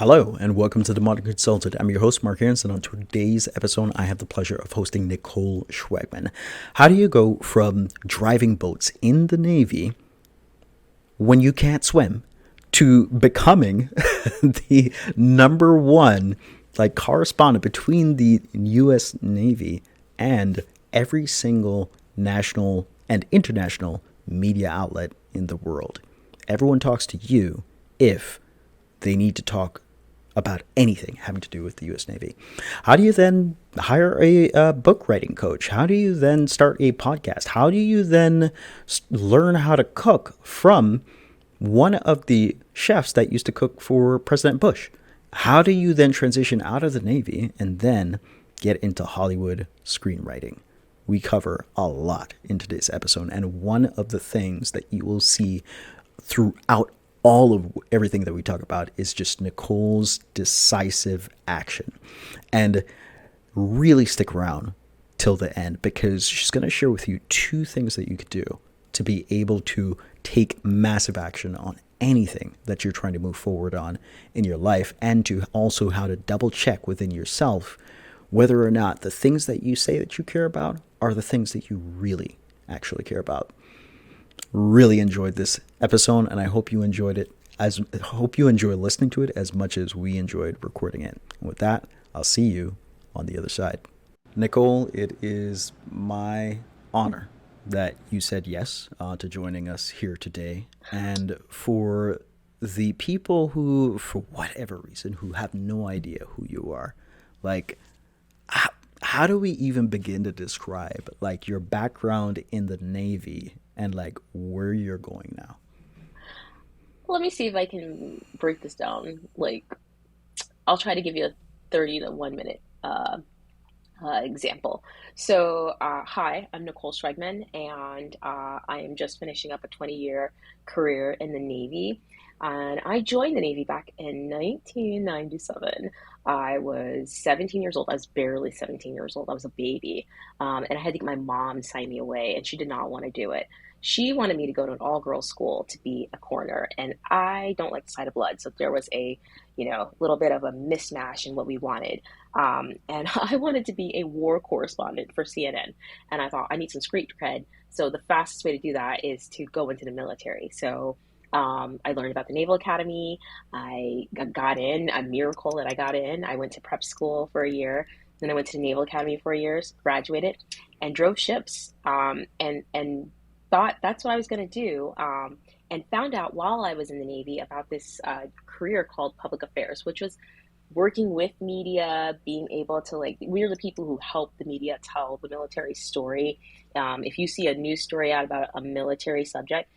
Hello and welcome to the Modern Consultant. I'm your host, Mark Aronson. On today's episode, I have the pleasure of hosting Nicole Schwegman. How do you go from driving boats in the Navy when you can't swim to becoming the number one correspondent between the U.S. Navy and every single national and international media outlet in the world? Everyone talks to you if they need to talk about anything having to do with the U.S. Navy. How do you then hire a book writing coach? How do you then start a podcast? How do you then learn how to cook from one of the chefs that used to cook for President Bush? How do you then transition out of the Navy and then get into Hollywood screenwriting? We cover a lot in today's episode, and one of the things that you will see throughout all of everything that we talk about is just Nicole's decisive action. And really stick around till the end, because she's going to share with you two things that you could do to be able to take massive action on anything that you're trying to move forward on in your life, and to also how to double check within yourself whether or not the things that you say that you care about are the things that you really actually care about. Really enjoyed this episode, and I hope you enjoy listening to it as much as we enjoyed recording it. And with that, I'll see you on the other side. Nicole, it is my honor that you said yes to joining us here today. And for the people who, for whatever reason, who have no idea who you are, how do we even begin to describe your background in the Navy and where you're going now? Let me see if I can break this down. I'll try to give you a 30 to 1 minute example. Hi, I'm Nicole Schwegman, and I am just finishing up a 20-year career in the Navy. And I joined the Navy back in 1997. I was 17 years old. I was barely 17 years old. I was a baby. And I had to get my mom to sign me away, and she did not want to do it. She wanted me to go to an all-girls school to be a coroner, and I don't like the sight of blood. So there was a, little bit of a mismatch in what we wanted. And I wanted to be a war correspondent for CNN. And I thought I need some street cred. So the fastest way to do that is to go into the military. So I learned about the Naval Academy. I got in, a miracle that I got in. I went to prep school for a year. Then I went to the Naval Academy for years, graduated, and drove ships. And thought that's what I was going to do. And found out while I was in the Navy about this career called public affairs, which was working with media, being able to we're the people who help the media tell the military story. If you see a news story out about a military subject,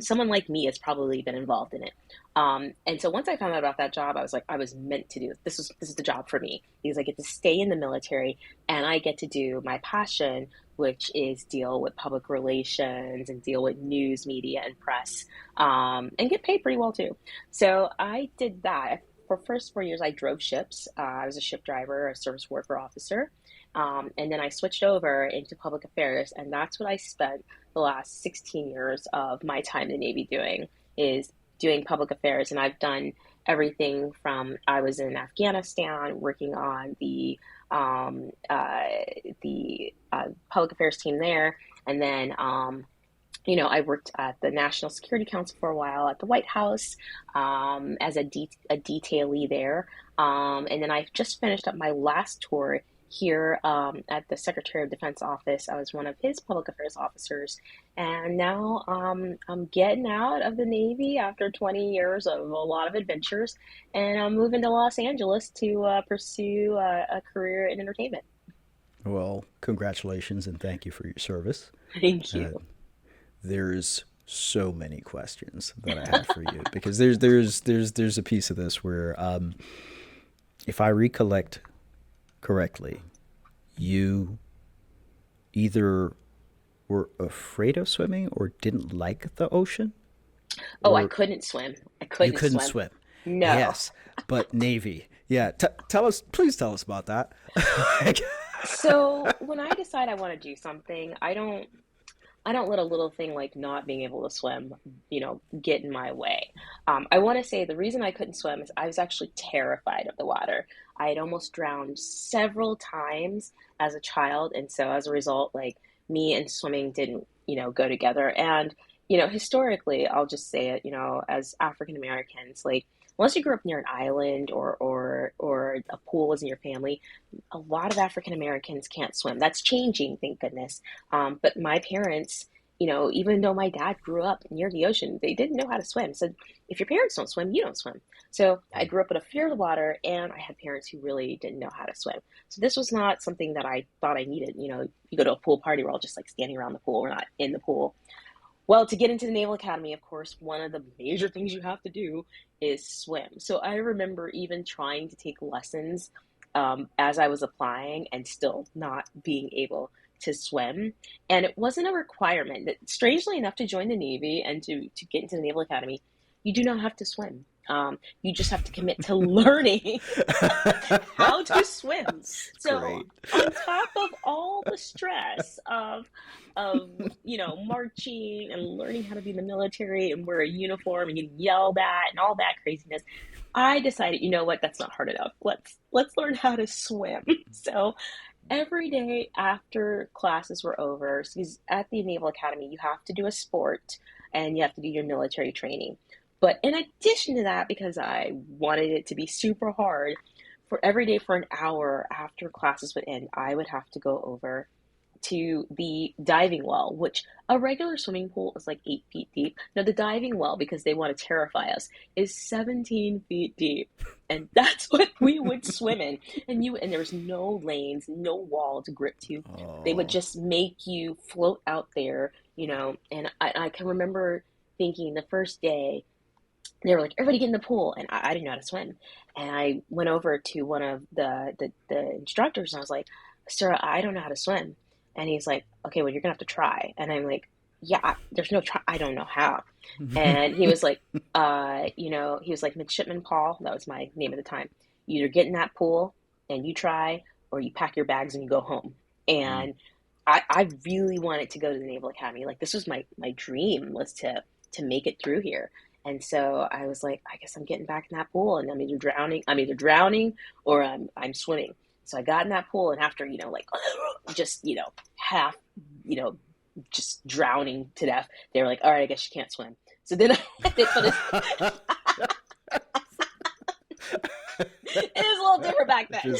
someone like me has probably been involved in it. And so once I found out about that job, I was like, I was meant to do this. This is the job for me, because I get to stay in the military and I get to do my passion, which is deal with public relations and deal with news, media, and press, and get paid pretty well too. So I did that. For first 4 years, I drove ships. I was a ship driver, a service worker officer. And then I switched over into public affairs, and that's what I spent the last 16 years of my time in the Navy doing, is doing public affairs. And I've done everything from, I was in Afghanistan working on the public affairs team there, and then I worked at the National Security Council for a while, at the White House, as a detailee there. And then I just finished up my last tour here at the Secretary of Defense office. I was one of his public affairs officers. And now I'm getting out of the Navy after 20 years of a lot of adventures. And I'm moving to Los Angeles to pursue a career in entertainment. Well, congratulations and thank you for your service. Thank Uh, you. there's so many questions that I have for you, because there's a piece of this where, if I recollect correctly, you either were afraid of swimming or didn't like the ocean, Oh, I or couldn't swim. I you couldn't couldn't swim. swim. No. Yes, but Navy. Yeah, please tell us about that. So when I decide I want to do something, I don't let a little thing like not being able to swim, get in my way. I want to say the reason I couldn't swim is I was actually terrified of the water. I had almost drowned several times as a child, and so as a result, like me and swimming didn't, go together. And, historically, I'll just say it, as African Americans, like unless you grew up near an island or a pool was in your family, a lot of African Americans can't swim. That's changing, thank goodness. But my parents, even though my dad grew up near the ocean, they didn't know how to swim. So if your parents don't swim, you don't swim. So I grew up with a fear of the water, and I had parents who really didn't know how to swim. So this was not something that I thought I needed. You go to a pool party, we're all just like standing around the pool. We're not in the pool. Well, to get into the Naval Academy, of course, one of the major things you have to do is swim. So I remember even trying to take lessons as I was applying and still not being able to swim. And it wasn't a requirement that, strangely enough, to join the Navy and to get into the Naval Academy, you do not have to swim. You just have to commit to learning how to swim. That's So great. on top of all the stress of marching and learning how to be in the military and wear a uniform and getting yelled at and all that craziness, I decided, you know what, that's not hard enough. Let's learn how to swim. So every day after classes were over, so at the Naval Academy, you have to do a sport and you have to do your military training. But in addition to that, because I wanted it to be super hard, for every day for an hour after classes would end, I would have to go over to the diving well, which a regular swimming pool is like 8 feet deep. Now, the diving well, because they want to terrify us, is 17 feet deep. And that's what we would swim in. And there was no lanes, no wall to grip to. They would Oh, just make you float out there, And I can remember thinking the first day, they were like, everybody get in the pool. And I didn't know how to swim. And I went over to one of the instructors and I was like, sir, I don't know how to swim. And he's like, okay, well, you're gonna have to try. And I'm like, yeah, there's no try. I don't know how. And he was like, he was like, Midshipman Paul, that was my name at the time. You either get in that pool and you try, or you pack your bags and you go home. And I really wanted to go to the Naval Academy. Like this was my dream was to make it through here. And so I was like, I guess I'm getting back in that pool and I'm either drowning or I'm swimming. So I got in that pool and after, like just, half, you know, just drowning to death, they were like, all right, I guess you can't swim. So then they put us, it was a little different back then.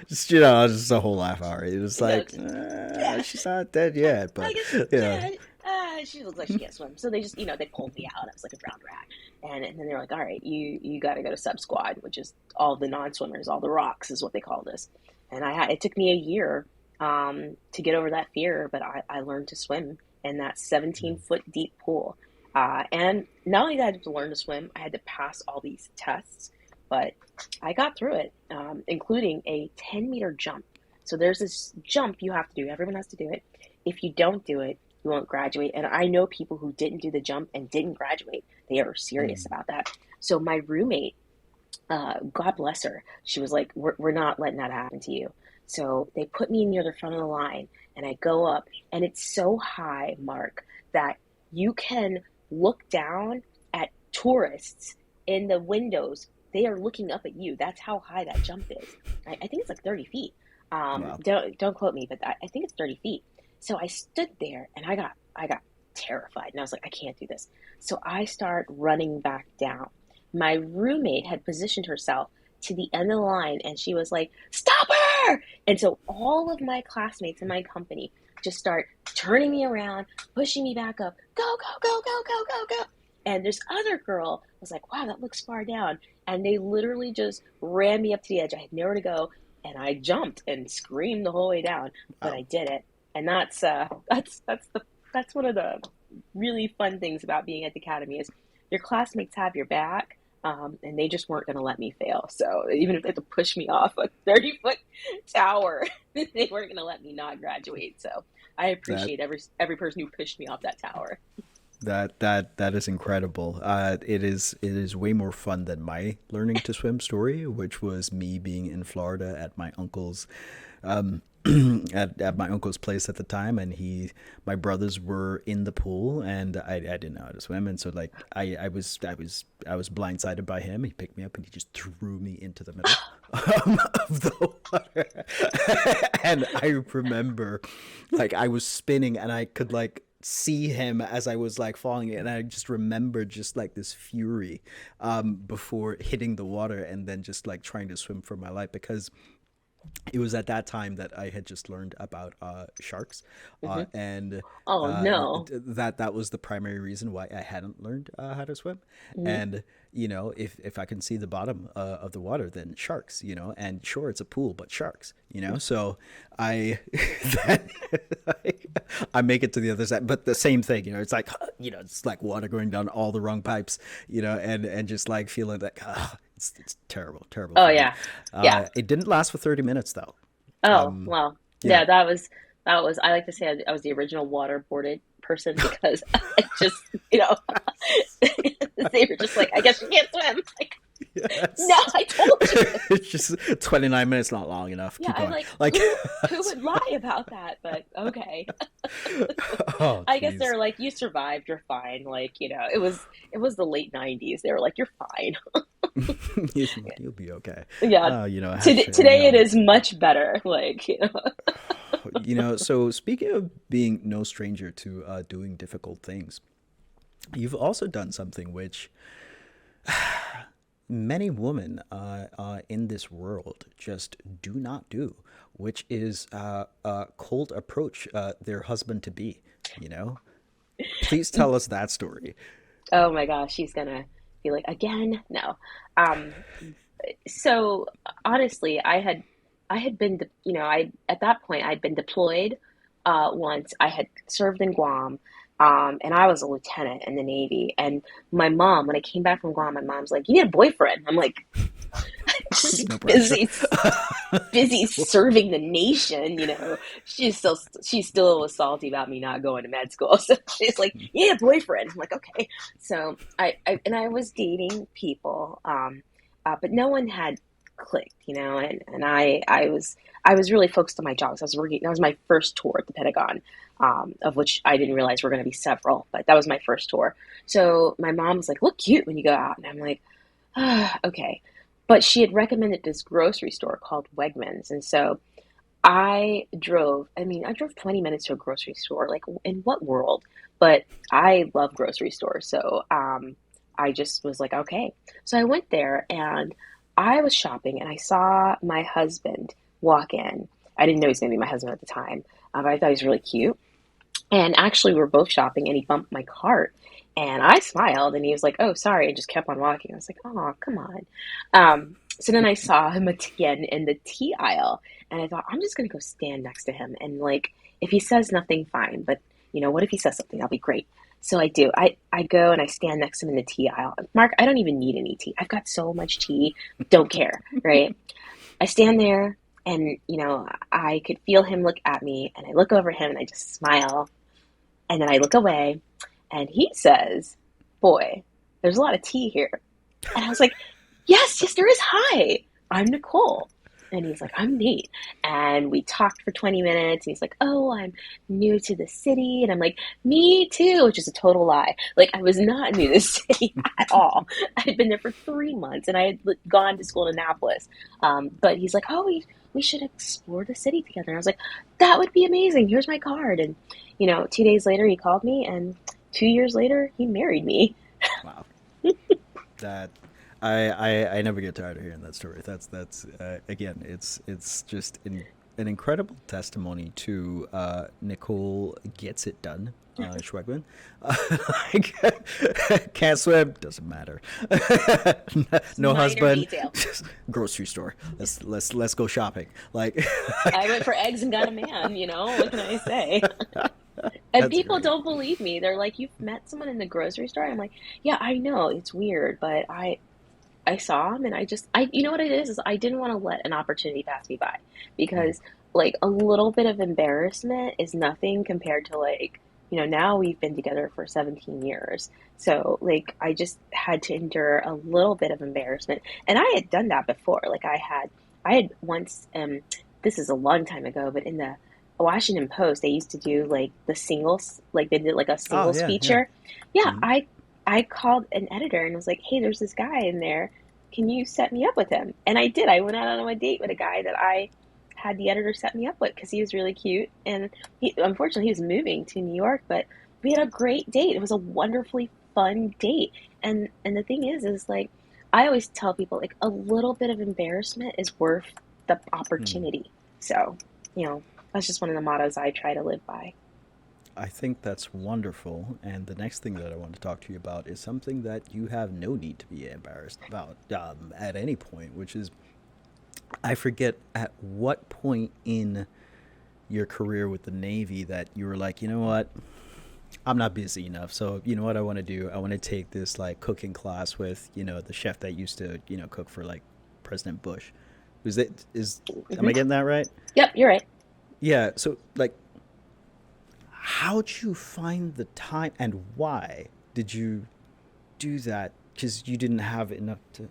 just a whole half hour. It was You know, like, yeah, she's not dead yet, I but guess, you know. yeah, she looks like she can't swim. So they just, they pulled me out. I was like a drowned rat. And then they're like, all right, you got to go to sub squad, which is all the non-swimmers, all the rocks is what they call this. And it took me a year to get over that fear, but I learned to swim in that 17-foot deep pool. And not only did I have to learn to swim, I had to pass all these tests, but I got through it, including a 10-meter jump. So there's this jump you have to do. Everyone has to do it. If you don't do it, you won't graduate. And I know people who didn't do the jump and didn't graduate. They are serious about that. So my roommate, God bless her, she was like, we're not letting that happen to you. So they put me near the front of the line and I go up and it's so high, Mark, that you can look down at tourists in the windows. They are looking up at you. That's how high that jump is. I think it's like 30 feet. Wow. Don't quote me, but I think it's 30 feet. So I stood there and I got terrified and I was like, I can't do this. So I start running back down. My roommate had positioned herself to the end of the line and she was like, stop her! And so all of my classmates in my company just start turning me around, pushing me back up, go, go, go, go, go, go, go. And this other girl was like, wow, that looks far down. And they literally just ran me up to the edge. I had nowhere to go. And I jumped and screamed the whole way down, but Wow. I did it. And that's one of the really fun things about being at the academy is your classmates have your back, and they just weren't going to let me fail. So even if they had to push me off a 30-foot tower, they weren't going to let me not graduate. So I That appreciate every person who pushed me off that tower. that is incredible. It is way more fun than my learning to swim story, which was me being in Florida at my uncle's at my uncle's place at the time, and my brothers were in the pool, and I didn't know how to swim, and so like I was blindsided by him. He picked me up and he just threw me into the middle of the water, and I remember like I was spinning, and I could like see him as I was like falling, and I just remember just like this fury before hitting the water, and then just like trying to swim for my life, because it was at that time that I had just learned about sharks, Hmm. and Oh no. that was the primary reason why I hadn't learned how to swim. Hmm. And if I can see the bottom of the water, then sharks. And sure, it's a pool, but sharks. So I then I make it to the other side, but the same thing. It's like it's like water going down all the wrong pipes. And just like feeling like it's terrible, terrible Oh feeling. yeah. Yeah. It didn't last for 30 minutes though. Oh, well. Yeah. Yeah, that was I like to say I was the original waterboarded person because I just, they were just like, I guess you can't swim. Like, no, Yes. I told you. It's just 29 minutes not long enough. Yeah, Keep I'm going. like, Like, who would lie about that? But okay. oh, I guess jeez. they're like, you survived, you're fine. Like, it was the late 90s. They were like, you're fine. You'll be okay. Yeah. Actually, Today it is much better. Like, so speaking of being no stranger to doing difficult things, you've also done something which many women in this world just do not do, which is cold approach their husband to be. You know, please tell us that story. oh my gosh, she's gonna be like, again? No. Um, so honestly, I had been, I at that point I'd been deployed once. I had served in Guam, and I was a lieutenant in the Navy. And my mom, when I came back from Guam, my mom's like, "You need a boyfriend." I'm like, just No pressure. busy serving the nation. She still was salty about me not going to med school. So she's like, "You need a boyfriend." I'm like, "Okay." So I was dating people, but no one had clicked, and I was really focused on my jobs. I was working. That was my first tour at the Pentagon, of which I didn't realize were going to be several, but that was my first tour. So my mom was like, "Look cute when you go out," and I'm like, okay. But she had recommended this grocery store called Wegmans. And so I drove 20 minutes to a grocery store. Like, in what world? But I love grocery stores. So I just was like, okay. So I went there and I was shopping and I saw my husband walk in. I didn't know he was going to be my husband at the time, but I thought he was really cute. And actually, we were both shopping, and he bumped my cart. And I smiled, and he was like, "Oh, sorry," and just kept on walking. I was like, "Oh, come on." So then I saw him again in the tea aisle, and I thought, I'm just gonna go stand next to him, and like, if he says nothing, fine. But what if he says something? That'll be great. So I do. I go and I stand next to him in the tea aisle. Mark, I don't even need any tea. I've got so much tea. Don't care, right? I stand there, and I could feel him look at me, and I look over him, and I just smile, and then I look away and he says, "Boy, there's a lot of tea here." And I was like, "Yes, yes, there is. Hi, I'm Nicole." And he's like, "I'm Nate." And we talked for 20 minutes. And he's like, "Oh, I'm new to the city." And I'm like, "Me too," which is a total lie. Like, I was not new to the city at all. I had been there for 3 months and I had gone to school in Annapolis. But he's like, "Oh, we should explore the city together." And I was like, "That would be amazing. Here's my card." And, 2 days later, he called me. And 2 years later, he married me. Wow. That I never get tired of hearing that story. That's again, it's just an incredible testimony to Nicole gets it done. Schwegman, like, can't swim, doesn't matter. No Minor husband, detail. just grocery store. Let's go shopping. Like, I went for eggs and got a man, what can I say? And that's people great. don't believe me. They're like, "You've met someone in the grocery store?" I'm like, "Yeah, I know. It's weird, but I saw him and you know what it is I didn't want to let an opportunity pass me by Mm. because like a little bit of embarrassment is nothing compared to like, now we've been together for 17 years. So like I just had to endure a little bit of embarrassment. And I had done that before. Like I had once this is a long time ago, but in the Washington Post, they used to do like the singles, like they did like a Oh, singles yeah, yeah. feature. Yeah, Hmm. I called an editor and was like, "Hey, there's this guy in there. Can you set me up with him?" And I did. I went out on a date with a guy that I had the editor set me up with because he was really cute. And unfortunately, he was moving to New York, but we had a great date. It was a wonderfully fun date. And the thing is like I always tell people like a little bit of embarrassment is worth the opportunity. So, you know, that's just one of the mottos I try to live by. I think that's wonderful. And the next thing that I want to talk to you about is something that you have no need to be embarrassed about at any point, which is I forget at what point in your career with the Navy that you were like, you know what, I'm not busy enough. So you know what I want to do? I want to take this like cooking class with the chef that used to cook for like President Bush. Is it is am I Hmm. getting that right? Yep, you're right. Yeah. So like, how'd you find the time and why did you do that? Because you didn't have enough to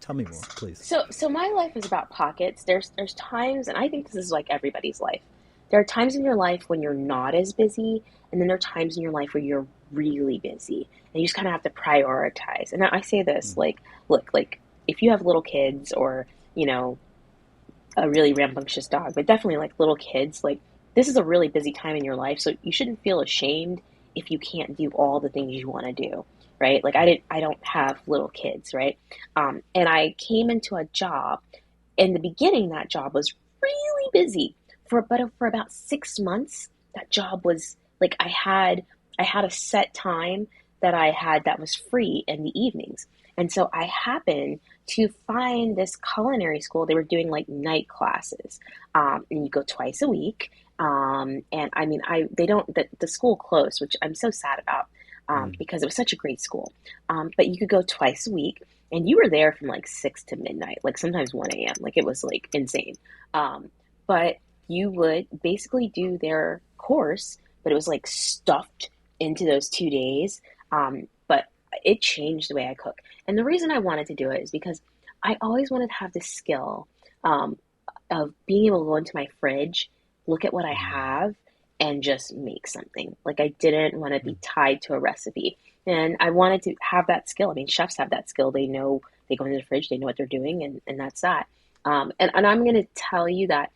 tell me more, please. So my life is about pockets. There's times, and I think this is like everybody's life. There are times in your life when you're not as busy, and then there are times in your life where you're really busy, and you just kind of have to prioritize. And I say this Mm, like, look, like if you have little kids or you know a really rambunctious dog, but definitely like little kids, like this is a really busy time in your life, so you shouldn't feel ashamed if you can't do all the things you want to do, right? Like I don't have little kids, right? And I came into a job. In the beginning, that job was really busy for about 6 months. That job was like I had a set time that I had that was free in the evenings. And so I happened to find this culinary school. They were doing like night classes, and you go twice a week. And I mean, I they don't the school closed, which I'm so sad about mm, because it was such a great school. But you could go twice a week, and you were there from like 6 to midnight, like sometimes 1 a.m. Like it was like insane. But you would basically do their course, but it was like stuffed into those 2 days. But it changed the way I cook. And the reason I wanted to do it is because I always wanted to have this skill um, of being able to go into my fridge, look at what I mm, have, and just make something. Like I didn't want to mm, be tied to a recipe. And I wanted to have that skill. I mean, chefs have that skill. They know they go into the fridge, they know what they're doing, and that's that. And I'm going to tell you that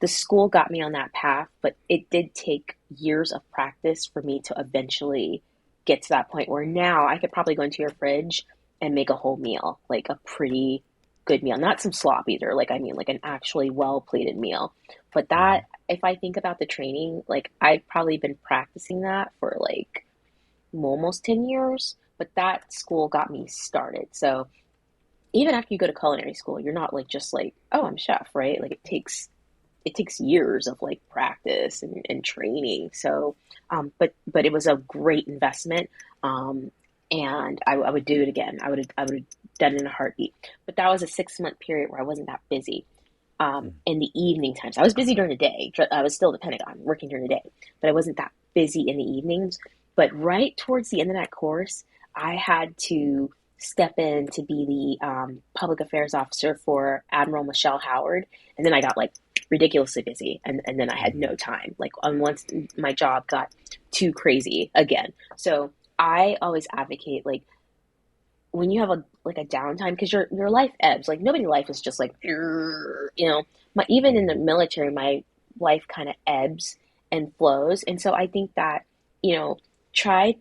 the school got me on that path, but it did take years of practice for me to eventually get to that point where now I could probably go into your fridge and make a whole meal, like a pretty good meal. Not some slop either, like I mean like an actually well plated meal. But that mm. if I think about the training, like I've probably been practicing that for like almost 10 years, but that school got me started. So even after you go to culinary school, you're not like just like, oh, I'm a chef, right? Like it takes years of like practice and training. So, but it was a great investment, and I would do it again. I would have done it in a heartbeat. But that was a 6 month period where I wasn't that busy. In the evening times, I was busy during the day. I was still at the Pentagon working during the day, but I wasn't that busy in the evenings. But right towards the end of that course, I had to step in to be the public affairs officer for Admiral Michelle Howard, and then I got like ridiculously busy, and then I had no time. Like on once my job got too crazy again. So I always advocate like when you have a like a downtime because your life ebbs. Like nobody life is just like my even in the military my life kind of ebbs and flows. And so I think that you know try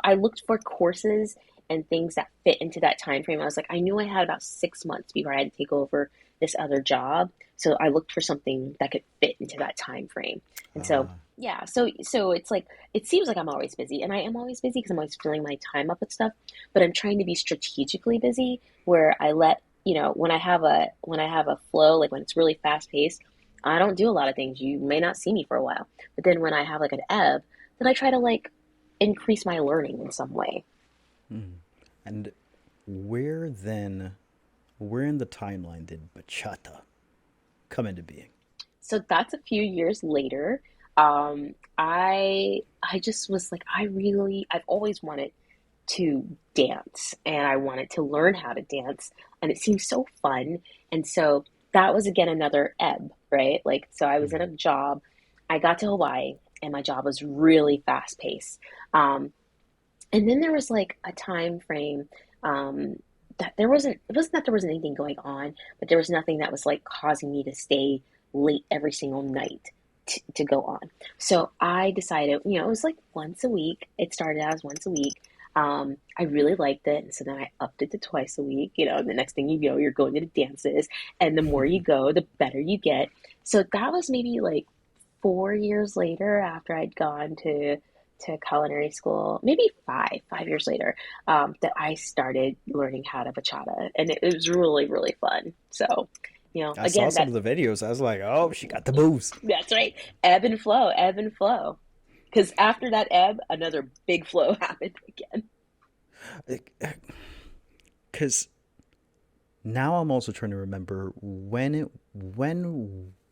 I looked for courses and things that fit into that time frame. I was like I knew I had about 6 months before I had to take over this other job, so I looked for something that could fit into that time frame. And so Ah, yeah, so it's like it seems like I'm always busy, and I am always busy because I'm always filling my time up with stuff, but I'm trying to be strategically busy where I let when I have a flow, like when it's really fast paced, I don't do a lot of things. You may not see me for a while. But then when I have like an ebb, then I try to like increase my learning in some way. and where then, where in the timeline did bachata come into being? So that's a few years later. I just was like I've always wanted to dance and I wanted to learn how to dance and it seemed so fun. And so that was again another ebb, right? Like, so I was in a job, I got to Hawaii, and my job was really fast paced. Um, and then there was like a time frame um, that it wasn't that there wasn't anything going on, but there was nothing that was like causing me to stay late every single night to go on. So I decided, it was like once a week. It started out as once a week. I really liked it, and so then I upped it to twice a week. And the next thing you know, you're going to the dances, and the more you go, the better you get. So that was maybe like 4 years later after I'd gone to culinary school, maybe five years later, that I started learning how to bachata, and it was really really fun. So, I saw again, some that of the videos. I was like, oh, she got the moves. that's right, ebb and flow, ebb and flow. Because after that ebb, another big flow happened again. Because now I'm also trying to remember when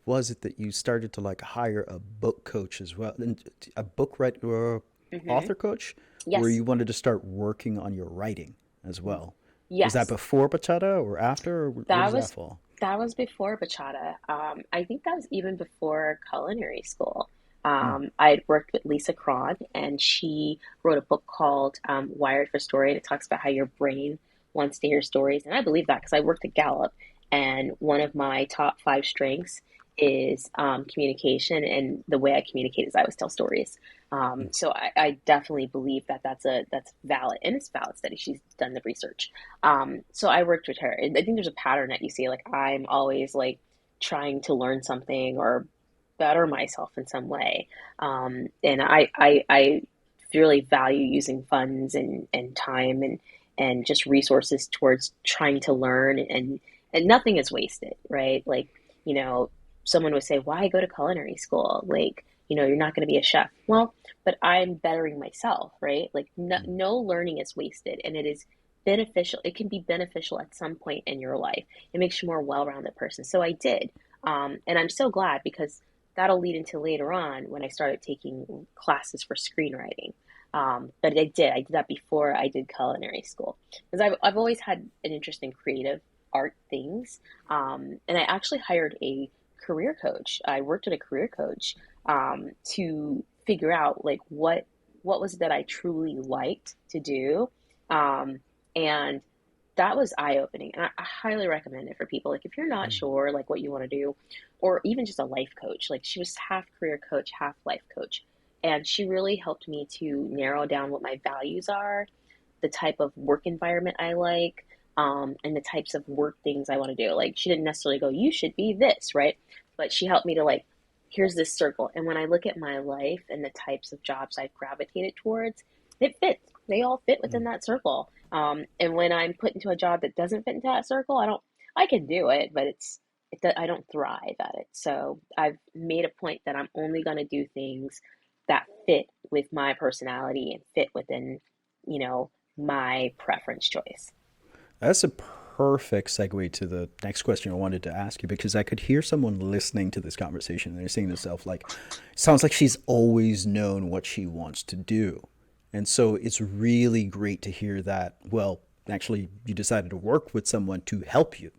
was it that you started to like hire a book coach as well, and a book writer or Hmm. author coach, where Yes, you wanted to start working on your writing as well. Was that yes, before bachata or after, or where that does that was fall? that was before bachata. I think that was even before culinary school. I had worked with Lisa Cron, and she wrote a book called Wired for Story, and it talks about how your brain wants to hear stories. And I believe that because I worked at Gallup, and one of my top five strengths is communication, and the way I communicate is I always tell stories. So I definitely believe that that's valid, and it's valid study. She's done the research. So I worked with her. And I think there's a pattern that you see. Like I'm always like trying to learn something or better myself in some way. And I really value using funds and time and just resources towards trying to learn, and nothing is wasted, right? Like, you know, someone would say, why go to culinary school? Like, you're not going to be a chef. Well, but I'm bettering myself, right? Like no learning is wasted, and it is beneficial. It can be beneficial at some point in your life. It makes you a more well-rounded person. So I did. And I'm so glad because that'll lead into later on when I started taking classes for screenwriting. But I did that before I did culinary school because I've always had an interest in creative art things. And I actually hired a career coach. I worked with a career coach to figure out like what was it that I truly liked to do. Um, and that was eye opening. And I highly recommend it for people. Like if you're not sure like what you want to do, or even just a life coach, like she was half career coach, half life coach. And she really helped me to narrow down what my values are, the type of work environment I like, and the types of work things I want to do. Like she didn't necessarily go, you should be this, right? But she helped me to like, here's this circle. And when I look at my life and the types of jobs I've gravitated towards, it fits. They all fit within that circle. And when I'm put into a job that doesn't fit into that circle, I can do it, but I don't thrive at it. So I've made a point that I'm only going to do things that fit with my personality and fit within, you know, my preference choice. That's a perfect segue to the next question I wanted to ask you, because I could hear someone listening to this conversation and they're saying to themselves, like, sounds like she's always known what she wants to do. And so it's really great to hear that, well, actually, you decided to work with someone to help you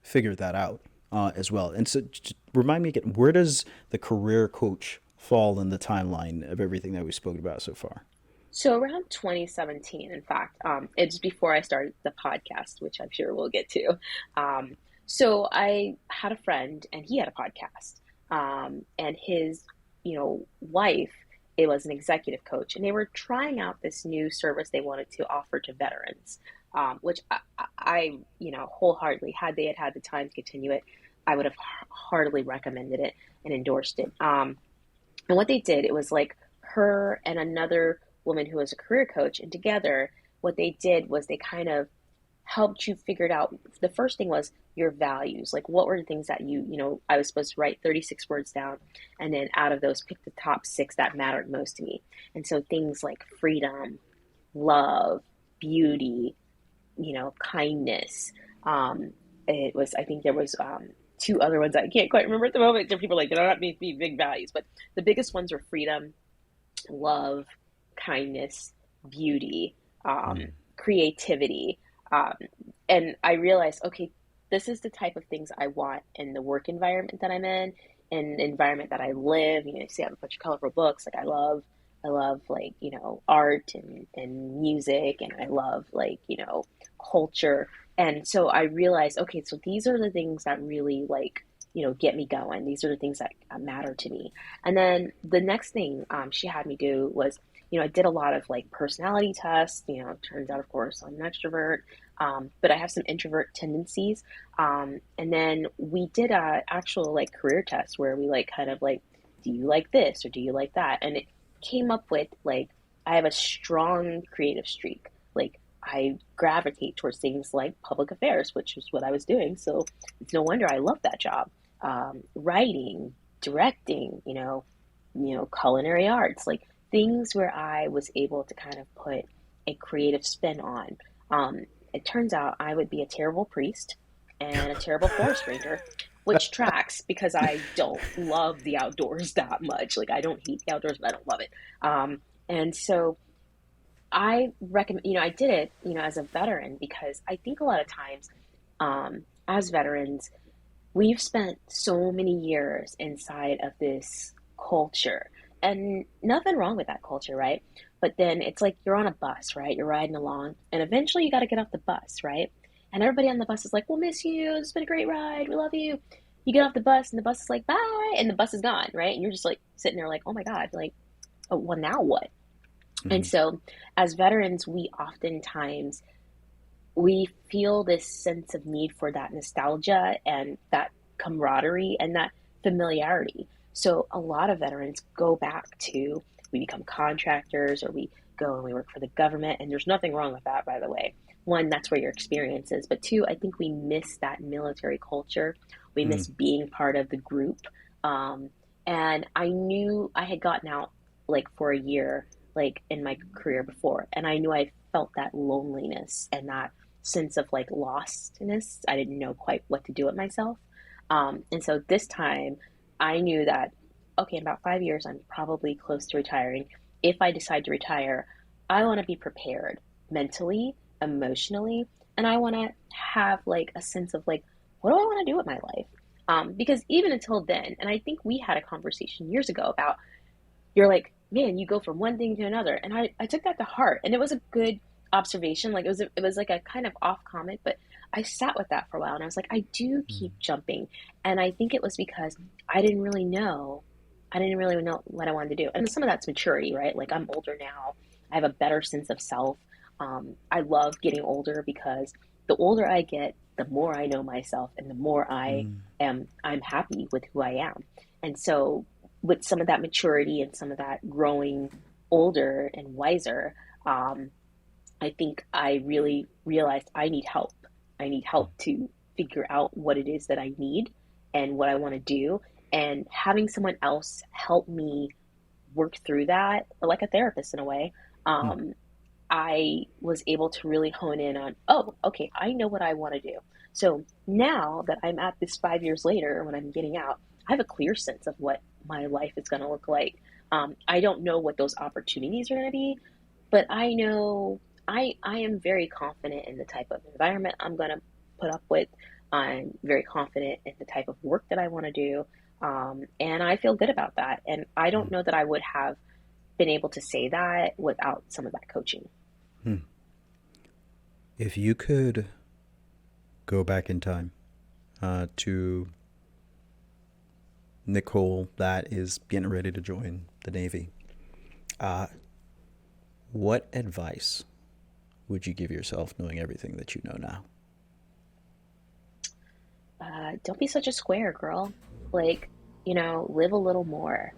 figure that out as well. And so just remind me again, where does the career coach fall in the timeline of everything that we've spoken about so far? So around 2017, in fact, it's before I started the podcast, which I'm sure we'll get to. Um, so I had a friend, and he had a podcast, and his, wife, it was an executive coach, and they were trying out this new service they wanted to offer to veterans, which wholeheartedly, had they had the time to continue it, I would have heartily recommended it and endorsed it. And what they did, it was like her and another woman who was a career coach, and together, what they did was they kind of helped you figure it out. The first thing was your values. Like, what were the things that I was supposed to write 36 words down, and then out of those, pick the top six that mattered most to me. And so things like freedom, love, beauty, kindness. I think there was two other ones I can't quite remember at the moment. There are people like, they don't have to be big values, but the biggest ones were freedom, love, kindness, beauty, creativity. Um, and I realized, okay, this is the type of things I want in the work environment that I'm in the environment that I live. You see, I have a bunch of colorful books. Like I love like, art and music, and I love like, culture. And so I realized, okay, so these are the things that really like, get me going. These are the things that matter to me. And then the next thing she had me do was, I did a lot of like personality tests. It turns out, of course, I'm an extrovert, but I have some introvert tendencies. And then we did a actual like career test where we like kind of like, do you like this or do you like that? And it came up with like, I have a strong creative streak. Like I gravitate towards things like public affairs, which is what I was doing. So it's no wonder I love that job. Writing, directing, culinary arts, like things where I was able to kind of put a creative spin on. Um, it turns out I would be a terrible priest and a terrible forest ranger, which tracks because I don't love the outdoors that much. Like I don't hate the outdoors, but I don't love it. And so I recommend, I did it, as a veteran because I think a lot of times, as veterans, we've spent so many years inside of this culture, and nothing wrong with that culture, right? But then it's like you're on a bus, right? You're riding along, and eventually you got to get off the bus, right? And everybody on the bus is like, we'll miss you. It's been a great ride. We love you. You get off the bus, and the bus is like, bye. And the bus is gone, right? And you're just like sitting there, like, oh my God, like, oh, well, now what? And Mhm. so, as veterans, we oftentimes we feel this sense of need for that nostalgia and that camaraderie and that familiarity. So a lot of veterans go back to, we become contractors or we go and we work for the government. And there's nothing wrong with that, by the way. One, that's where your experience is. But two, I think we miss that military culture. We miss Mm. being part of the group. Um, and I knew I had gotten out like for a year, like in my career before. And I knew I felt that loneliness and that sense of like lostness. I didn't know quite what to do with myself. And so this time I knew that, okay, in about 5 years, I'm probably close to retiring. If I decide to retire, I want to be prepared mentally, emotionally, and I want to have like a sense of like, what do I want to do with my life? Because even until then, and I think we had a conversation years ago about, you're like, man, you go from one thing to another. And I took that to heart. And it was a good observation. Like it was like a kind of off comment, but I sat with that for a while and I was like, I do keep jumping. And I think it was because I didn't really know. I didn't really know what I wanted to do. And some of that's maturity, right? Like I'm older now. I have a better sense of self. I love getting older because the older I get, the more I know myself and the more Mm. I'm happy with who I am. And so with some of that maturity and some of that growing older and wiser, um, I think I really realized I need help. I need help to figure out what it is that I need and what I want to do. And having someone else help me work through that, like a therapist in a way, Mm. um, I was able to really hone in on, oh, okay, I know what I want to do. So now that I'm at this 5 years later, when I'm getting out, I have a clear sense of what my life is going to look like. I don't know what those opportunities are going to be, but I know I am very confident in the type of environment I'm going to put up with. I'm very confident in the type of work that I want to do. And I feel good about that. And I don't Mm. know that I would have been able to say that without some of that coaching. Mm. If you could go back in time to Nicole that is getting ready to join the Navy, uh, what advice would you give yourself knowing everything that you know now? Don't be such a square, girl. Like, live a little more.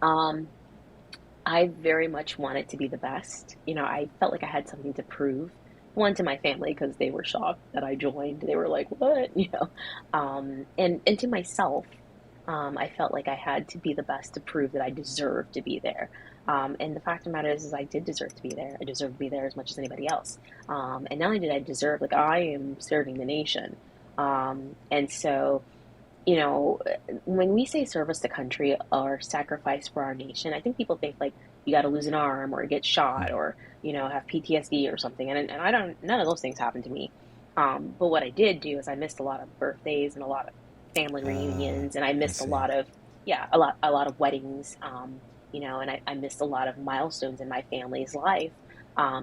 Um, I very much wanted to be the best. I felt like I had something to prove. One, to my family because they were shocked that I joined. They were like, "What?" And to myself, I felt like I had to be the best to prove that I deserved to be there. And the fact of the matter is I did deserve to be there. I deserve to be there as much as anybody else. And not only did I deserve, like I am serving the nation. And so you know, when we say service to country or sacrifice for our nation, I think people think like you got to lose an arm or get shot Mm. or, have PTSD or something. And I don't, none of those things happen to me. But what I did do is I missed a lot of birthdays and a lot of family reunions, and I I missed a see. lot of, yeah, a lot of weddings, and I missed a lot of milestones in my family's life,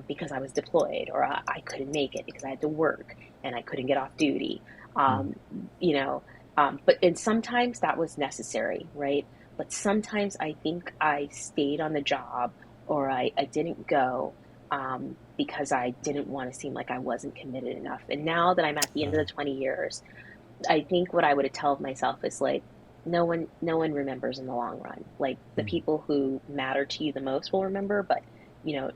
because I was deployed, or I couldn't make it because I had to work and I couldn't get off duty. Mm, Um, you know, and sometimes that was necessary, right? But sometimes I think I stayed on the job, or I didn't go, because I didn't want to seem like I wasn't committed enough. And now that I'm at the end of the 20 years, I think what I would have told myself is like, no one remembers in the long run. Like the mm, people who matter to you the most will remember, but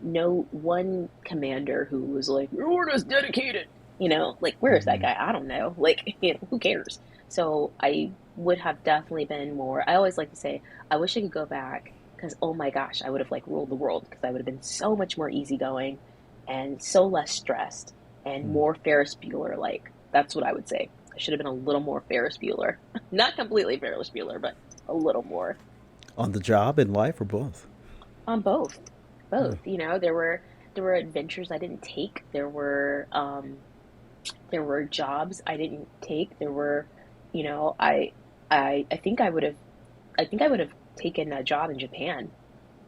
no one commander who was like, you weren't as dedicated. Like where is that mm, guy? I don't know. Like, who cares? So I would have definitely been more. I always like to say, I wish I could go back because oh my gosh, I would have like ruled the world because I would have been so much more easygoing and so less stressed and mm. more Ferris Bueller like. That's what I would say. I should have been a little more Ferris Bueller. Not completely Ferris Bueller, but a little more. On the job, in life, or both? On both. Hmm. Both. There were adventures I didn't take. There were jobs I didn't take. There were, I think I would have taken a job in Japan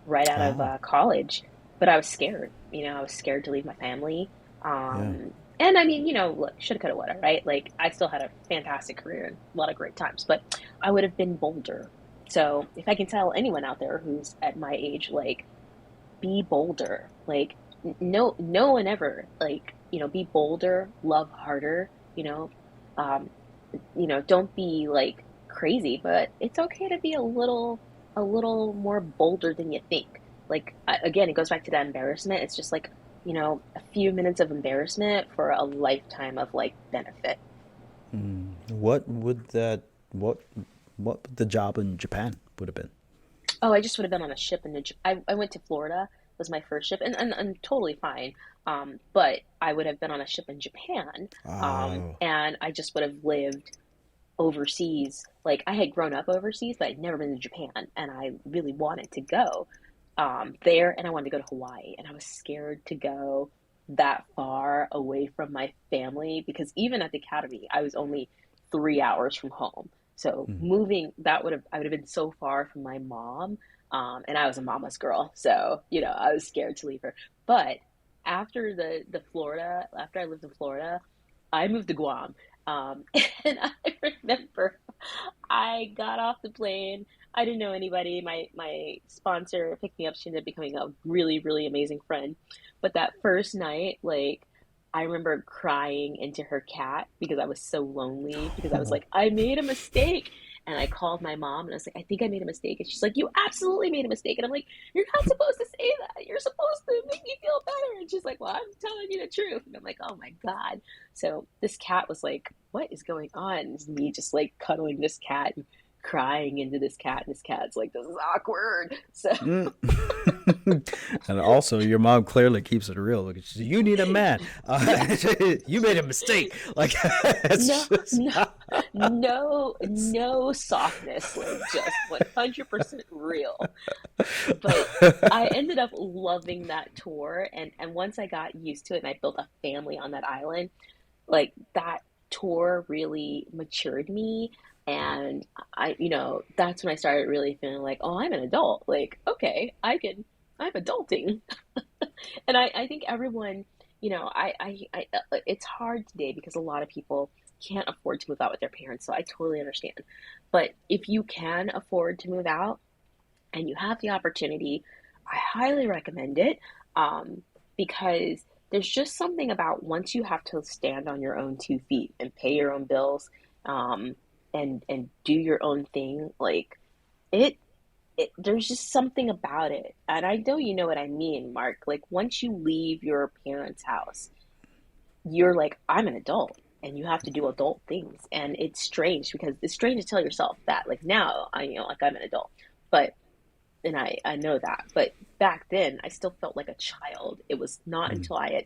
right out of Ah, college, but I was scared. I was scared to leave my family. yeah. And I mean, look, shoulda, coulda, woulda, right? Like, I still had a fantastic career and a lot of great times, but I would have been bolder. So, if I can tell anyone out there who's at my age, like, be bolder. Like, no one ever, like, be bolder, love harder, um, don't be like crazy, but it's okay to be a little more bolder than you think. Like again, it goes back to that embarrassment. It's just like, a few minutes of embarrassment for a lifetime of like benefit. What would that, what, what would the job in Japan would have been? Oh, I just would have been on a ship I went to Florida was my first ship and totally fine. But I would have been on a ship in Japan. Oh. And I just would have lived overseas. Like I had grown up overseas, but I'd never been to Japan, and I really wanted to go there, and I wanted to go to Hawaii, and I was scared to go that far away from my family because even at the academy, I was only 3 hours from home. So Mm. moving, I would have been so far from my mom, and I was a mama's girl, so I was scared to leave her. But after I lived in Florida, I moved to Guam. And I remember I got off the plane. I didn't know anybody. My sponsor picked me up. She ended up becoming a really, really amazing friend. But that first night, like I remember crying into her cat because I was so lonely because I was like, I made a mistake. And I called my mom and I was like, I think I made a mistake. And she's like, you absolutely made a mistake. And I'm like, you're not supposed to say that. You're supposed to make me feel better. And she's like, well, I'm telling you the truth. And I'm like, oh my God. So this cat was like, what is going on? It's me just like cuddling this cat and crying into this cat. And this cat's like, this is awkward. So Mm. And also, your mom clearly keeps it real. Like, you need a man. yeah, You made a mistake. Like, no, it's just. no, no softness, like just 100% real. But I ended up loving that tour. And once I got used to it and I built a family on that island, like that tour really matured me. And that's when I started really feeling like, oh, I'm an adult. Like, okay, I'm adulting. And I think everyone, it's hard today because a lot of people can't afford to move out with their parents. So I totally understand. But if you can afford to move out and you have the opportunity, I highly recommend it, because there's just something about once you have to stand on your own 2 feet and pay your own bills, um, and do your own thing, like it, there's just something about it. And I know you know what I mean, Mark. Like once you leave your parents' house, you're like, I'm an adult. And you have to do adult things, and it's strange because it's strange to tell yourself that. Like now, like I'm an adult, but and I know that. But back then, I still felt like a child. It was not Mm. until I had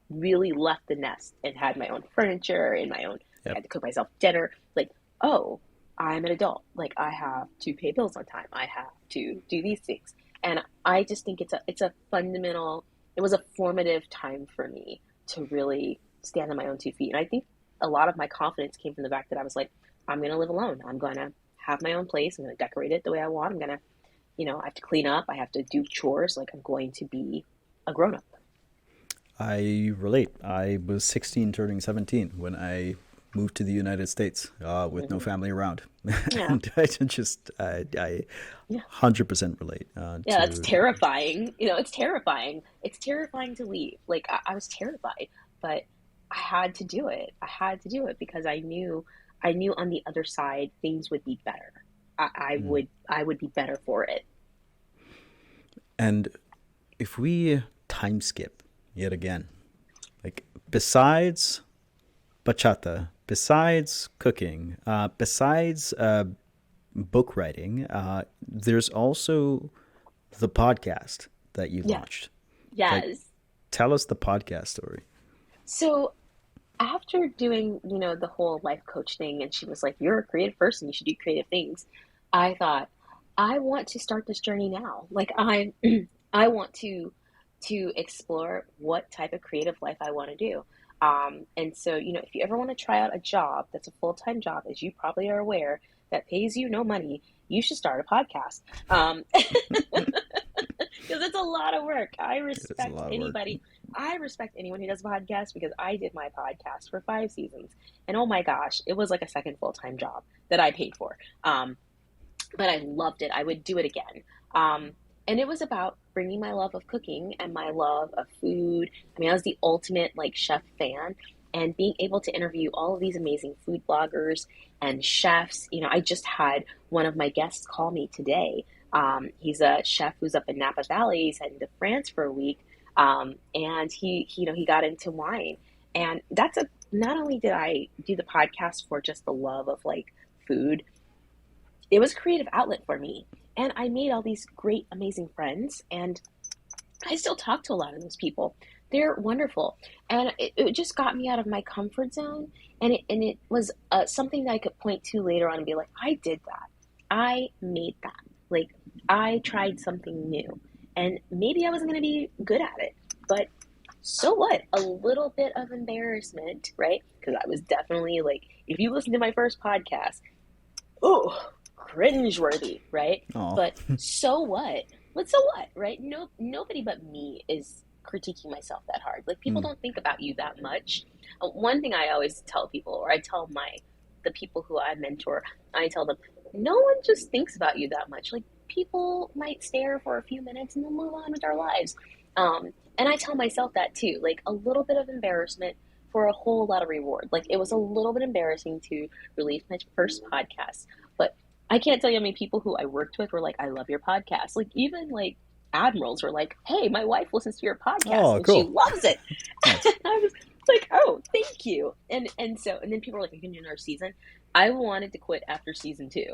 really left the nest and had my own furniture and my own, like I Yep. had to cook myself dinner. Like, oh, I'm an adult. Like I have to pay bills on time. I have to do these things. And I just think it's a fundamental. It was a formative time for me to really stand on my own 2 feet. And I think a lot of my confidence came from the fact that I was like, I'm going to live alone. I'm going to have my own place. I'm going to decorate it the way I want. I'm going to, I have to clean up. I have to do chores. Like I'm going to be a grown up. I relate. I was 16 turning 17 when I moved to the United States with no Hmm. family around. Yeah. And I Yeah. 100% relate Yeah. That's to. terrifying. It's terrifying. It's terrifying to leave. Like I was terrified, but I had to do it. I had to do it because I knew on the other side things would be better. Mm. I would be better for it. And if we time skip yet again, like besides bachata, besides cooking, besides book writing, there's also the podcast that you Yes. launched. Like, Yes. tell us the podcast story. So after doing, the whole life coach thing, and she was like, "You're a creative person. You should do creative things." I thought, I want to start this journey now. Like I want to explore what type of creative life I want to do. And so, if you ever want to try out a job that's a full-time job, as you probably are aware, that pays you no money, you should start a podcast. Because it's a lot of work. It's a lot of work. I respect anyone who does a podcast because I did my podcast for 5 seasons. And oh my gosh, it was like a second full-time job that I paid for. But I loved it. I would do it again. And it was about bringing my love of cooking and my love of food. I mean, I was the ultimate like chef fan, and being able to interview all of these amazing food bloggers and chefs. I just had one of my guests call me today. He's a chef who's up in Napa Valley. He's heading to France for a week, and he got into wine. And not only did I do the podcast for just the love of like food, it was a creative outlet for me. And I made all these great, amazing friends. And I still talk to a lot of those people. They're wonderful. And it just got me out of my comfort zone. And it was something that I could point to later on and be like, I did that. I made that. Like, I tried something new. And maybe I wasn't going to be good at it. But so what? A little bit of embarrassment, right? Because I was definitely like, if you listen to my first podcast, oh, cringeworthy, right? Oh, But so what? But so what, right? No, nobody but me is critiquing myself that hard. Like people mm. don't think about you that much. One thing I always tell people, or I tell the people who I mentor, I tell them, no one just thinks about you that much. Like people might stare for a few minutes and then move on with their lives. And I tell myself that too. Like a little bit of embarrassment for a whole lot of reward. Like it was a little bit embarrassing to release my first podcast, but I can't tell you how many people who I worked with were like, "I love your podcast." Like even like admirals were like, "Hey, my wife listens to your podcast Oh, and she cool. loves it." Nice. I was like, "Oh, thank you." And then people were like, "You can do another season." I wanted to quit after season 2.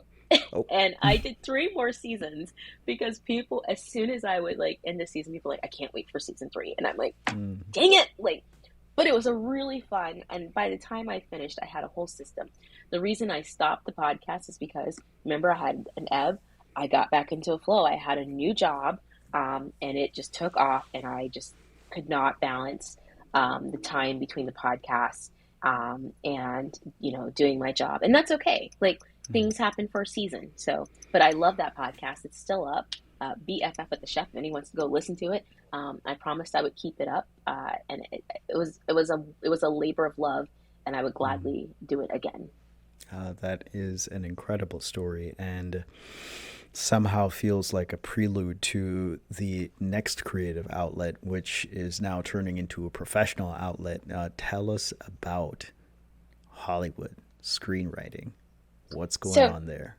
Oh, And I did 3 more seasons because people, as soon as I would like end the season, people were like, "I can't wait for season 3." And I'm like, mm. dang it. Like, but it was a really fun. And by the time I finished, I had a whole system. The reason I stopped the podcast is because remember I had an ebb. I got back into a flow. I had a new job, and it just took off, and I just could not balance the time between the podcasts and doing my job, and that's okay. Like Mm. things happen for a season. So, but I love that podcast. It's still up. BFF with the Chef. If anyone wants to go listen to it, I promised I would keep it up, and it was a labor of love, and I would Mm. gladly do it again. That is an incredible story, and somehow feels like a prelude to the next creative outlet, which is now turning into a professional outlet. Tell us about Hollywood screenwriting. What's going So, on there?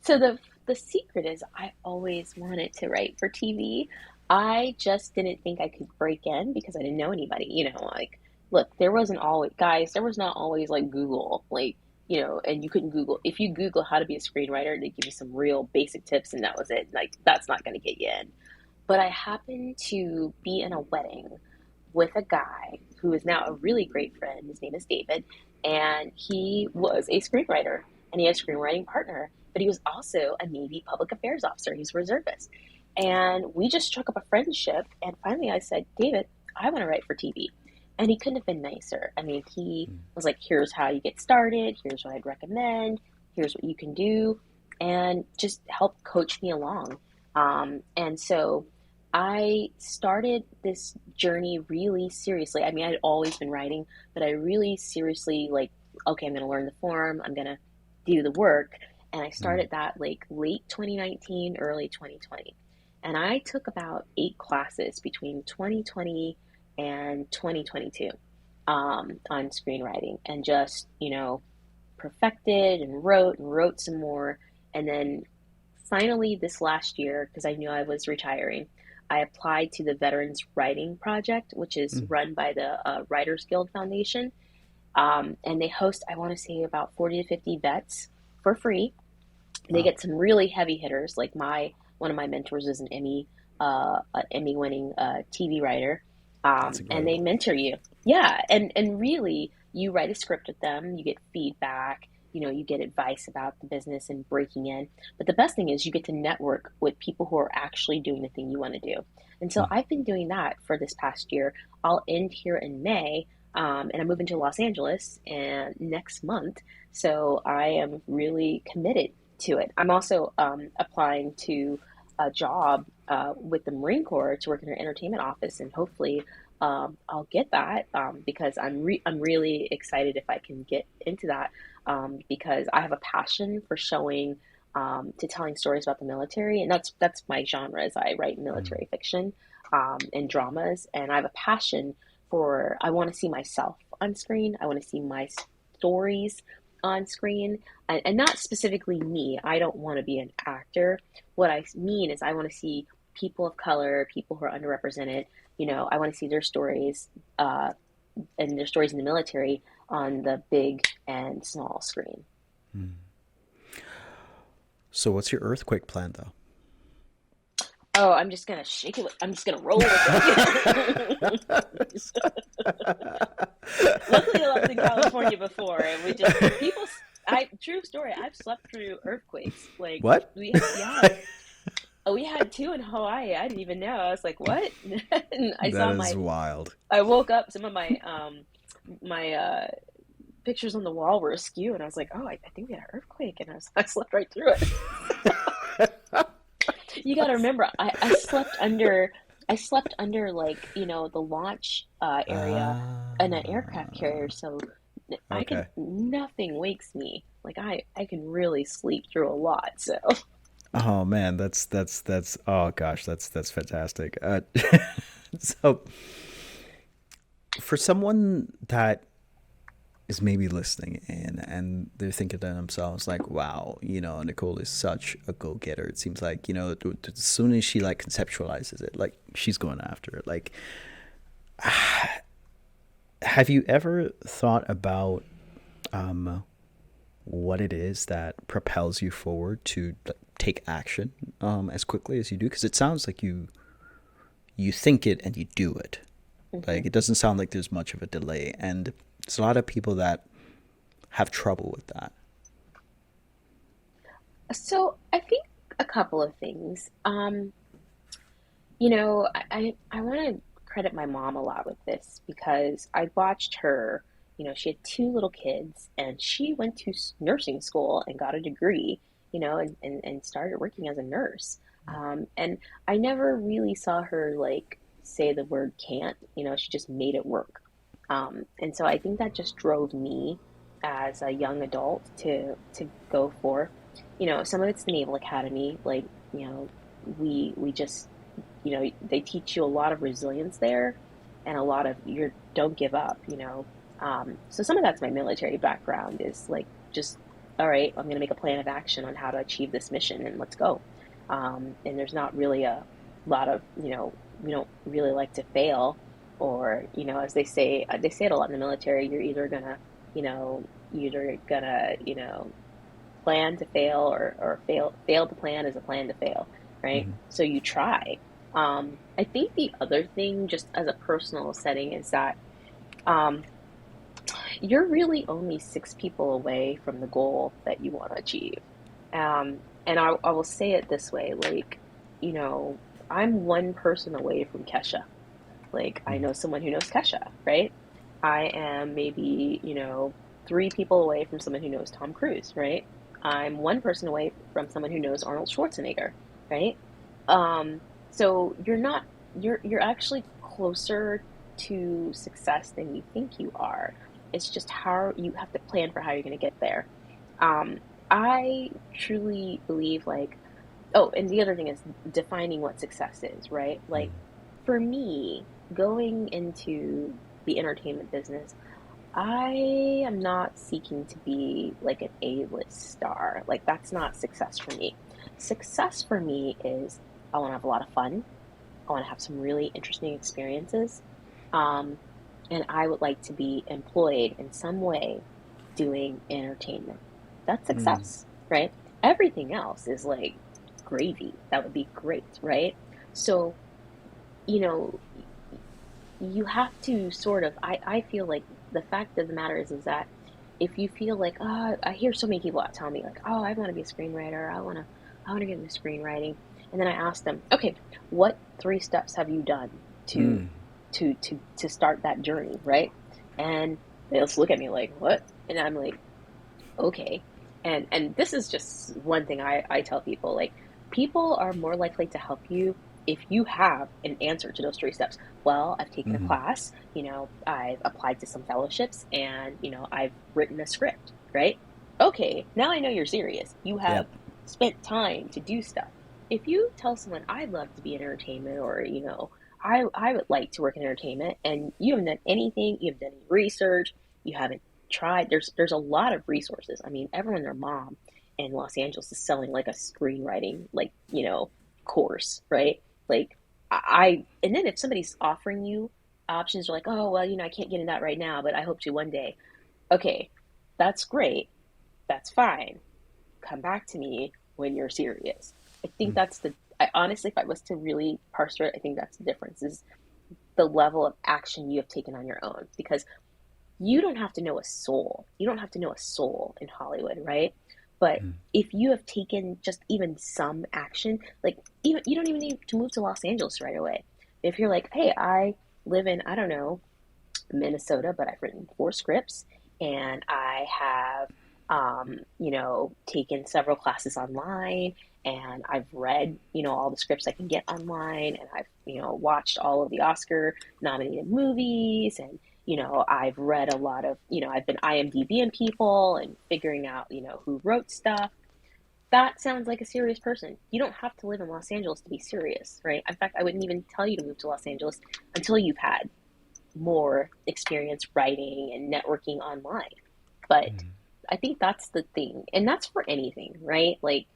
so the secret is I always wanted to write for TV. I just didn't think I could break in because I didn't know anybody. Like look, there wasn't always guys. There was not always like Google, like and you couldn't Google. If you Google how to be a screenwriter, they give you some real basic tips, and that was it. Like that's not going to get you in. But I happened to be in a wedding with a guy who is now a really great friend. His name is David, and he was a screenwriter and he had a screenwriting partner, but he was also a Navy public affairs officer. He's a reservist. And we just struck up a friendship. And finally I said, David, I want to write for TV. And he couldn't have been nicer. I mean, he was like, here's how you get started, here's what I'd recommend, here's what you can do, and just help coach me along. And so I started this journey really seriously. I mean, I'd always been writing, but I really seriously, like, okay, I'm going to learn the form, I'm going to do the work. And I Mm. started that like late 2019, early 2020. And I took about 8 classes between 2020 and 2022 on screenwriting, and just, perfected and wrote some more. And then finally, this last year, because I knew I was retiring, I applied to the Veterans Writing Project, which is Mm. run by the Writers Guild Foundation. And they host, I want to say, about 40 to 50 vets for free. They Wow. get some really heavy hitters, like my one of my mentors is an Emmy winning TV writer, That's and they incredible. mentor you. Yeah, and really, you write a script with them, you get feedback, you get advice about the business and breaking in. But the best thing is you get to network with people who are actually doing the thing you want to do. And so Mm. I've been doing that for this past year. I'll end here in May, and I'm moving to Los Angeles and next month. So I am really committed to it. I'm also applying to a job with the Marine Corps to work in their entertainment office, and hopefully I'll get that, because I'm really excited if I can get into that, because I have a passion for showing, to telling stories about the military, and that's my genre. Is I write Mm. military fiction and dramas, and I have a passion for, I want to see myself on screen. I want to see my stories on screen, and not specifically me. I don't want to be an actor. What I mean is, I want to see people of color, people who are underrepresented. I want to see their stories, and their stories in the military on the big and small screen. Mm. So, what's your earthquake plan, though? Oh, I'm just gonna shake it. I'm just gonna roll with it. Luckily, I lived in California before, and we just people. I true story. I've slept through earthquakes. Like, What? yeah, we had two in Hawaii. I didn't even know. I was like, what? And I That saw is wild. I woke up. Some of my pictures on the wall were askew, and I was like, oh, I think we had an earthquake, and I slept right through it. You got to remember, I slept under, like, the launch area in an aircraft carrier, Ah, so okay. nothing wakes me. Like, I can really sleep through a lot. So Oh man, that's oh gosh, that's fantastic. So for someone that is maybe listening in and they're thinking to themselves like, wow, Nicole is such a go-getter. It seems like, as soon as she like conceptualizes it, like she's going after it. Like, have you ever thought about um what it is that propels you forward to take action as quickly as you do? Because it sounds like you think it and you do it. hmm Like it doesn't sound like there's much of a delay, and there's a lot of people that have trouble with that. so I think a couple of things. I want to credit my mom a lot with this, because I watched her. She had two little kids, and she went to nursing school and got a degree, and started working as a nurse. And I never really saw her, like, say the word can't. She just made it work. And so I think that just drove me as a young adult to go for, some of it's the Naval Academy. Like, we just, they teach you a lot of resilience there, and a lot of your don't give up. So some of that's my military background, is like, just, all right, I'm going to make a plan of action on how to achieve this mission, and let's go. And there's not really a lot of, we don't really like to fail, or, as they say it a lot in the military. You're either gonna, plan to fail, or fail to plan is a plan to fail, right? Mm-hmm. So you try. I think the other thing, just as a personal setting, is that, um, you're really only 6 people away from the goal that you want to achieve. And I will say it this way, like, you I'm one person away from Kesha. Like, I know someone who knows Kesha, right? I am maybe, three people away from someone who knows Tom Cruise, right? I'm one person away from someone who knows Arnold Schwarzenegger, right? Um, so you're actually closer to success than you think you are. It's just how you have to plan for how you're going to get there. Um, I truly believe oh, and the other thing is defining what success is, right? Like for me, going into the entertainment business, I am not seeking to be like an A-list star. Like that's not success for me. Success for me is I want to have a lot of fun. I want to have some really interesting experiences. Um, and I would like to be employed in some way doing entertainment. That's success, right? Everything else is like gravy. That would be great, right? So, you know, you have to sort of, I feel like the fact of the matter is that if you feel like, oh, I hear so many people tell me like, oh, I want to be a screenwriter. I want to get into screenwriting. And then I ask them, okay, what three steps have you done to, to start that journey, right? And they'll just look at me like, what? And I'm like, okay. And this is just one thing I tell people, like people are more likely to help you if you have an answer to those three steps. Well, I've taken a class, I've applied to some fellowships and, I've written a script, right? Okay, now I know you're serious. You have Yep. spent time to do stuff. If you tell someone I'd love to be in entertainment or, I would like to work in entertainment and you haven't done anything, you haven't done any research, you haven't tried. There's a lot of resources. I mean, everyone and their mom in Los Angeles is selling like a screenwriting course, right? Like and then if somebody's offering you options, you're like, oh well, I can't get in that right now, but I hope to one day. Okay, that's great. That's fine. Come back to me when you're serious. I think that's the. I honestly, if I was to really parse through it, I think that's the difference is the level of action you have taken on your own because you don't have to know a soul. You don't have to know a soul in Hollywood, right? But if you have taken just even some action, like even you don't even need to move to Los Angeles right away. If you're like, hey, I live in, I don't know, Minnesota, but I've written four scripts and I have, taken several classes online and I've read, all the scripts I can get online and I've, watched all of the Oscar nominated movies and, I've read a lot of, I've been IMDbing people and figuring out, who wrote stuff. That sounds like a serious person. You don't have to live in Los Angeles to be serious, right? In fact, I wouldn't even tell you to move to Los Angeles until you've had more experience writing and networking online. But I think that's the thing. And that's for anything, right? Like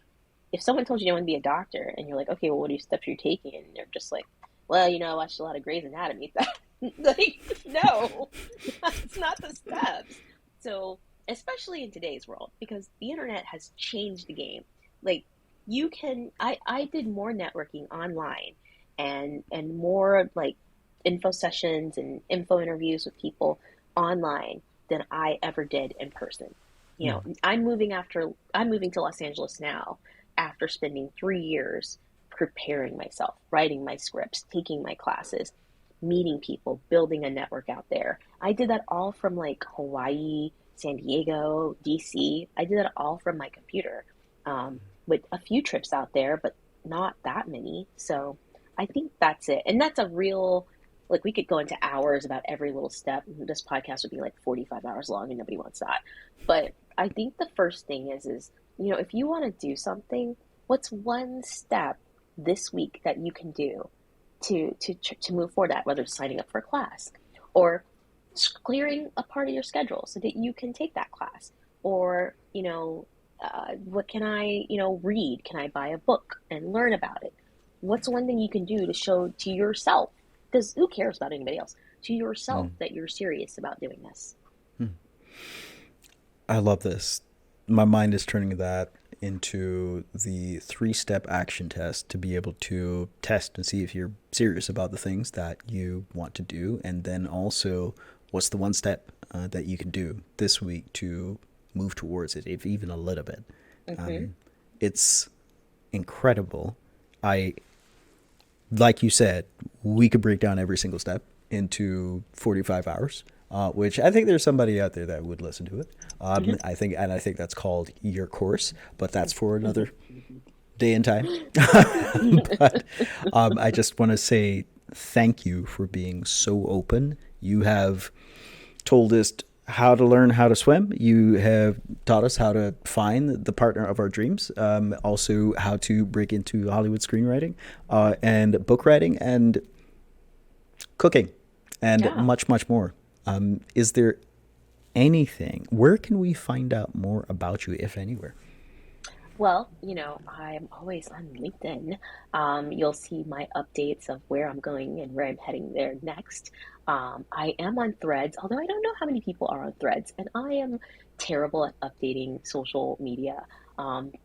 if someone told you they want to be a doctor and you're like, okay, well, what are you steps you're taking? And they're just like, well, I watched a lot of Grey's Anatomy. Like, no, that's not the steps. So, especially in today's world, because the internet has changed the game. Like, I did more networking online and more like info sessions and info interviews with people online than I ever did in person. I'm moving to Los Angeles now after spending 3 years preparing myself, writing my scripts, taking my classes, meeting people, building a network out there. I did that all from like Hawaii, San Diego, DC. I did that all from my computer with a few trips out there, but not that many. So I think that's it. And that's a real, like, we could go into hours about every little step. This podcast would be like 45 hours long and nobody wants that. But I think the first thing is, if you want to do something, what's one step this week that you can do to move forward that, whether it's signing up for a class or clearing a part of your schedule so that you can take that class or what can I read, can I buy a book and learn about it, what's one thing you can do to show to yourself, because who cares about anybody else, to yourself that you're serious about doing this. I love this. My mind is turning that into the 3-step action test to be able to test and see if you're serious about the things that you want to do. And then also, what's the one step that you can do this week to move towards it, if even a little bit. Mm-hmm. It's incredible. I, like you said, we could break down every single step into 45 hours. which I think there's somebody out there that would listen to it. Mhm. I think that's called your course, but that's for another day and time. But I just want to say thank you for being so open. You have told us how to learn how to swim. You have taught us how to find the partner of our dreams. Also, how to break into Hollywood screenwriting, and book writing, and cooking, and Yeah. much, much more. Is there anything? Where can we find out more about you, if anywhere? Well, I'm always on LinkedIn. You'll see my updates of where I'm going and where I'm heading there next. I am on Threads, although I don't know how many people are on Threads, and I am terrible at updating social media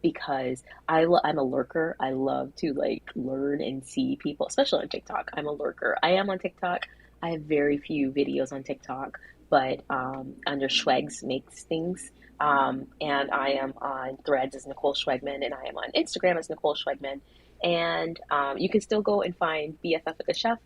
because I'm a lurker. I love to like learn and see people, especially on TikTok. I'm a lurker. I am on TikTok. I have very few videos on TikTok, but under Schwegs makes things. And I am on Threads as Nicole Schwegman, and I am on Instagram as Nicole Schwegman. And you can still go and find BFF with the Chef.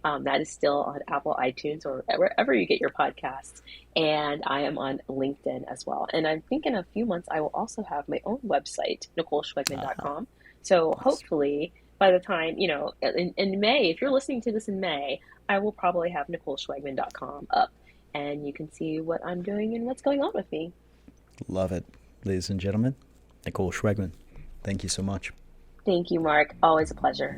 That is still on Apple iTunes or wherever you get your podcasts. And I am on LinkedIn as well. And I think in a few months, I will also have my own website, NicoleSchwegman.com. So Nice. hopefully, by the time, in May, if you're listening to this in May, I will probably have NicoleSchwegman.com up. And you can see what I'm doing and what's going on with me. Love it. Ladies and gentlemen, Nicole Schwegman, thank you so much. Thank you, Mark. Always a pleasure.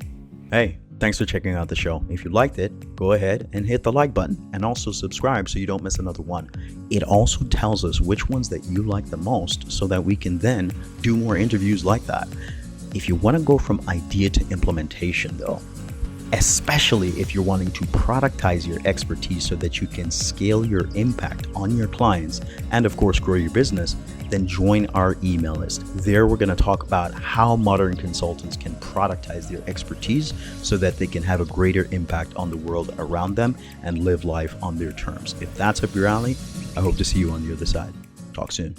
Hey, thanks for checking out the show. If you liked it, go ahead and hit the like button and also subscribe so you don't miss another one. It also tells us which ones that you like the most so that we can then do more interviews like that. If you want to go from idea to implementation, though, especially if you're wanting to productize your expertise so that you can scale your impact on your clients and, of course, grow your business, then join our email list. There, we're going to talk about how modern consultants can productize their expertise so that they can have a greater impact on the world around them and live life on their terms. If that's up your alley, I hope to see you on the other side. Talk soon.